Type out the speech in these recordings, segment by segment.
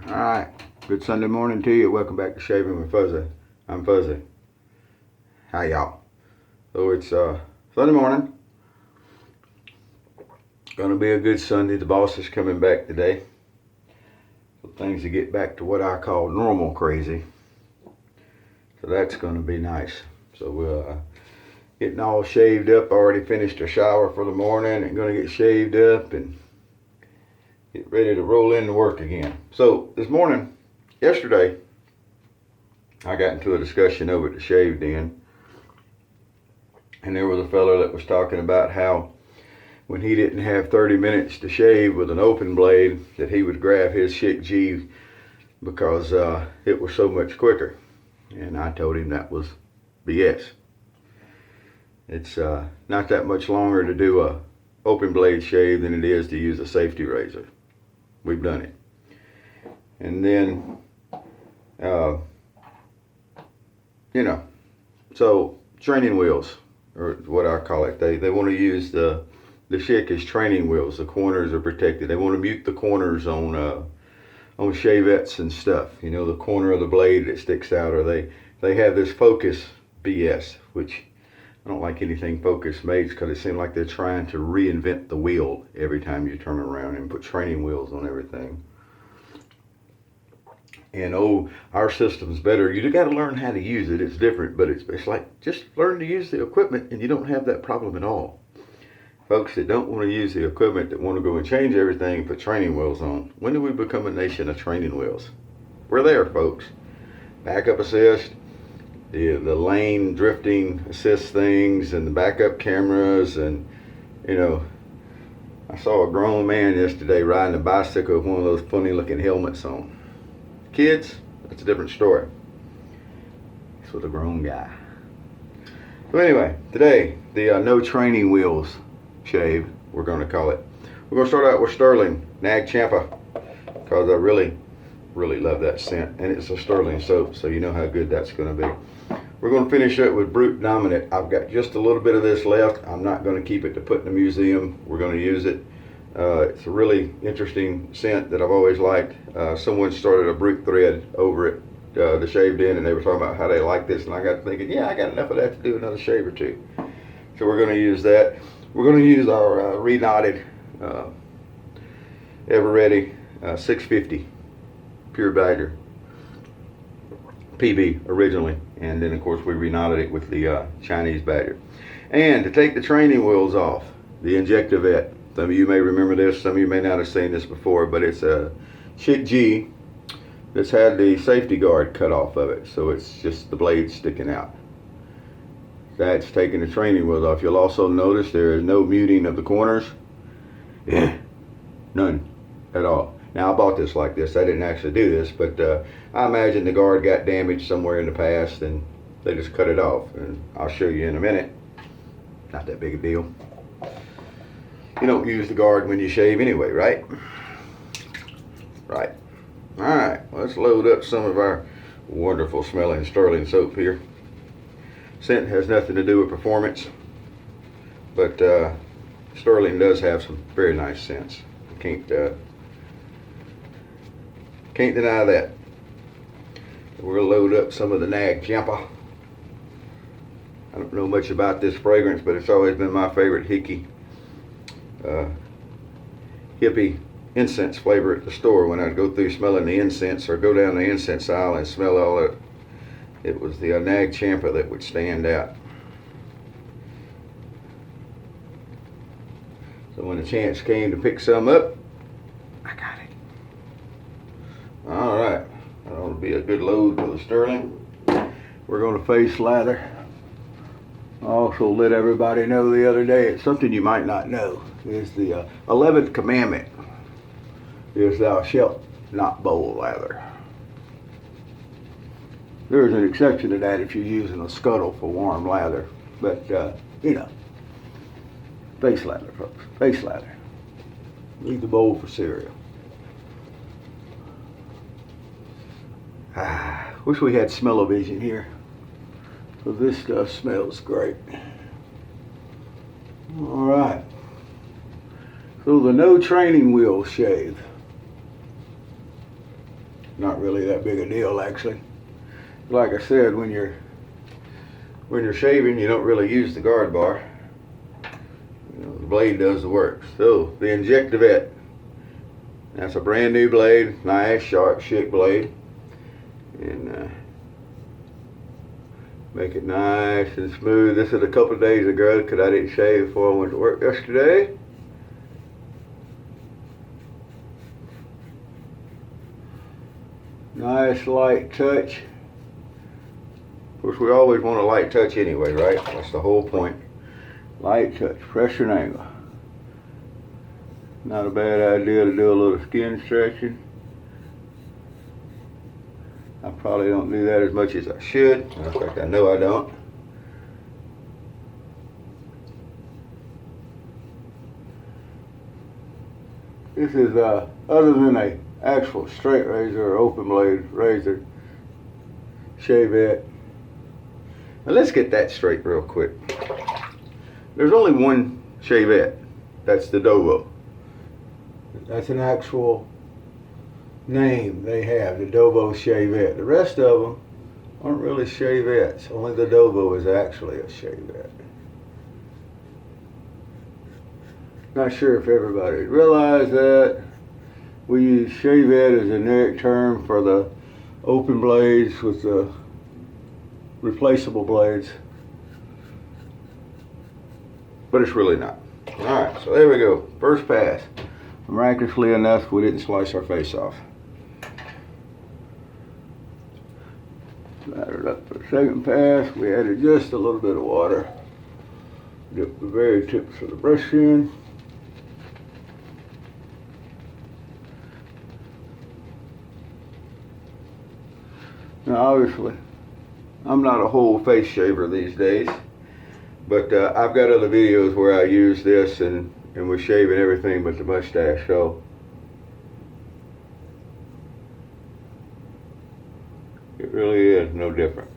Alright, good Sunday morning to you. Welcome back to Shaving with Fuzzy. I'm Fuzzy. Hi y'all. So it's Sunday morning. Gonna be a good Sunday. The boss is coming back today. So things to get back to what I call normal crazy. So that's gonna be nice. So we're getting all shaved up. Already finished a shower for the morning and gonna get shaved up and get ready to roll into work again. So this morning, yesterday, I got into a discussion over at the Shave Den, and there was a fellow that was talking about how when he didn't have 30 minutes to shave with an open blade, that he would grab his Schick G because it was so much quicker. And I told him that was BS. It's not that much longer to do a open blade shave than it is to use a safety razor. We've done it. And then, so training wheels, or what I call it, they want to use the Schick as training wheels. The corners are protected. They want to mute the corners on shavettes and stuff. You know, the corner of the blade that sticks out, or they have this focus BS, which I don't like anything focus made, because it seems like they're trying to reinvent the wheel every time you turn around and put training wheels on everything. And our system's better. You got to learn how to use it. It's different, but it's like just learn to use the equipment and you don't have that problem at all. Folks that don't want to use the equipment, that want to go and change everything and put training wheels on. When do we become a nation of training wheels? We're there, folks. Backup assist, the lane drifting assist things, and the backup cameras, and I saw a grown man yesterday riding a bicycle with one of those funny looking helmets on. Kids, that's a different story. This was a grown guy. So anyway, today, the no training wheels shave, we're going to call it. We're going to start out with Stirling Nag Champa, because I really love that scent, and it's a Stirling soap, so you know how good that's going to be. We're going to finish up with Brute Dominant. I've got just a little bit of this left. I'm not going to keep it to put in the museum. We're going to use it. It's a really interesting scent that I've always liked. Someone started a Brute thread over at the Shave Den, and they were talking about how they like this, and I got thinking, yeah, I got enough of that to do another shave or two. So we're going to use that. We're going to use our re-knotted Ever Ready 650 Pure Badger PB originally, and then of course we re-knotted it with the Chinese Badger. And to take the training wheels off, the Inject-a-vette. Some of you may remember this, some of you may not have seen this before, but it's a Schick G that's had the safety guard cut off of it, so it's just the blade sticking out. That's taking the training wheels off. You'll also notice there is no muting of the corners. None at all. Now I bought this like this. I didn't actually do this, but I imagine the guard got damaged somewhere in the past and they just cut it off. And I'll show you in a minute. Not that big a deal. You don't use the guard when you shave anyway, right? Right. Alright, let's load up some of our wonderful smelling Stirling soap here. Scent has nothing to do with performance, but Stirling does have some very nice scents. Can't deny that. We'll load up some of the Nag Champa. I don't know much about this fragrance, but it's always been my favorite hippie incense flavor at the store. When I'd go through smelling the incense, or go down the incense aisle and smell all that, it was the Nag Champa that would stand out. So when the chance came to pick some up, I got it. Alright, that ought to be a good load for the Stirling. We're going to face lather. I also let everybody know the other day, it's something you might not know, is the 11th commandment is thou shalt not bowl lather. There's an exception to that if you're using a scuttle for warm lather, but face lather, folks, face lather. Leave the bowl for cereal. Wish we had smell-o-vision here, because this stuff smells great. All right. So the no training wheel shave. not really that big a deal actually. Like I said, when you're shaving, you don't really use the guard bar. You know, the blade does the work. So the Inject-a-vette. That's a brand new blade, nice sharp Schick blade, and make it nice and smooth. This is a couple of days ago because I didn't shave before I went to work yesterday. Nice light touch. Of course, we always want a light touch anyway, right? That's the whole point. Light touch, pressure and angle. Not a bad idea to do a little skin stretching. I probably don't do that as much as I should. In fact, I know I don't. This is other than a actual straight razor or open blade razor, shavette. Now let's get that straight real quick. There's only one shavette. That's the Dovo. That's an actual name they have, the Dovo shavette. The rest of them aren't really shavettes. Only the Dovo is actually a shavette. Not sure if everybody realized that. We use shavette as a generic term for the open blades with the replaceable blades. But it's really not. Alright, so there we go. First pass. Miraculously enough, we didn't slice our face off. Laddered up for the second pass. We added just a little bit of water. Dipped the very tips of the brush in. Now obviously, I'm not a whole face shaver these days, but I've got other videos where I use this and we're shaving everything but the mustache, so it really is no different.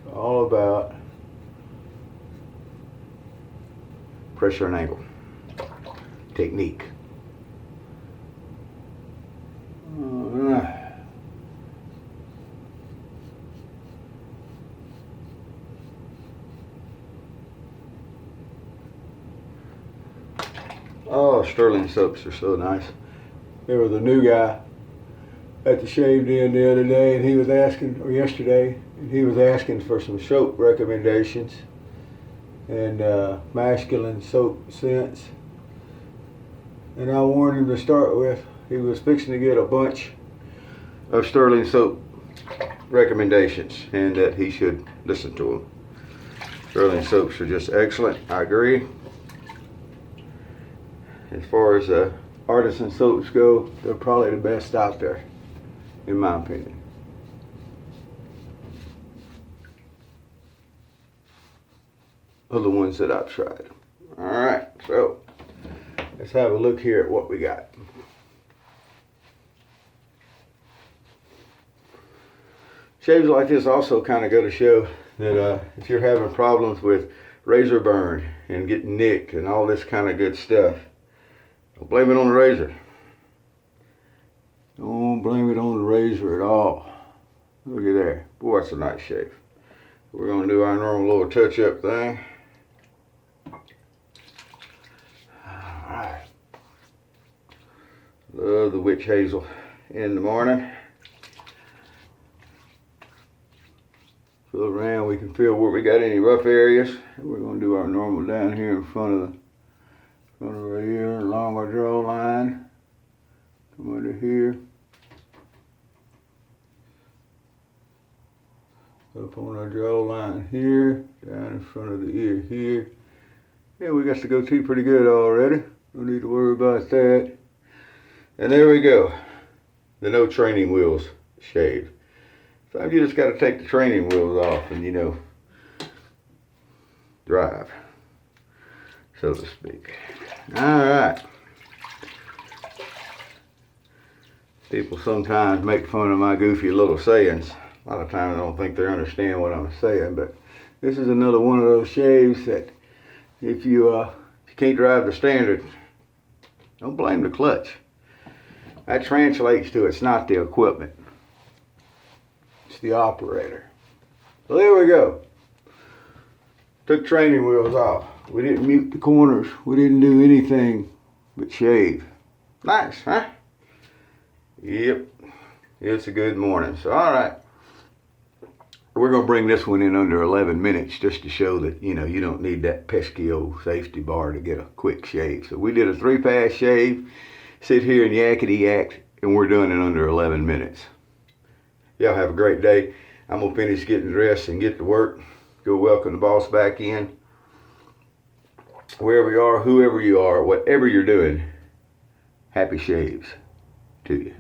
It's all about pressure and angle, technique. Oh, Stirling soaps are so nice. There was a new guy at the shave den the other day, and he was asking, or yesterday, and he was asking for some soap recommendations and masculine soap scents. And I warned him to start with. He was fixing to get a bunch of Stirling soap recommendations, and that he should listen to them. Stirling soaps are just excellent. I agree. As far as artisan soaps go, they're probably the best out there, in my opinion. Of the ones that I've tried. Alright, so let's have a look here at what we got. Shaves like this also kind of go to show that if you're having problems with razor burn and getting nicked and all this kind of good stuff, don't blame it on the razor. Don't blame it on the razor at all. Look at there. Boy, that's a nice shave. We're going to do our normal little touch-up thing. Alright. Love the witch hazel in the morning. Feel around, we can feel where we got any rough areas. We're going to do our normal down here in front of right here, along our draw line. Come under here. Up on our draw line here, down in front of the ear here. Yeah, we got the goatee pretty good already. No need to worry about that. And there we go. The no training wheels shave. Sometimes you just got to take the training wheels off and, you know, drive, so to speak. Alright. People sometimes make fun of my goofy little sayings, A lot of times I don't think they understand what I'm saying, but this is another one of those shaves that if you can't drive the standard, don't blame the clutch. That translates to it's not the equipment, it's the operator. So there we go. Took training wheels off. We didn't mute the corners. We didn't do anything but shave. Nice, huh? Yep. It's a good morning. So, all right. We're going to bring this one in under 11 minutes just to show that, you know, you don't need that pesky old safety bar to get a quick shave. So we did a 3-pass shave, sit here and yakety yak, and we're doing it under 11 minutes. Y'all have a great day. I'm going to finish getting dressed and get to work. Go welcome the boss back in. Wherever you are, whoever you are, whatever you're doing, happy shaves to you.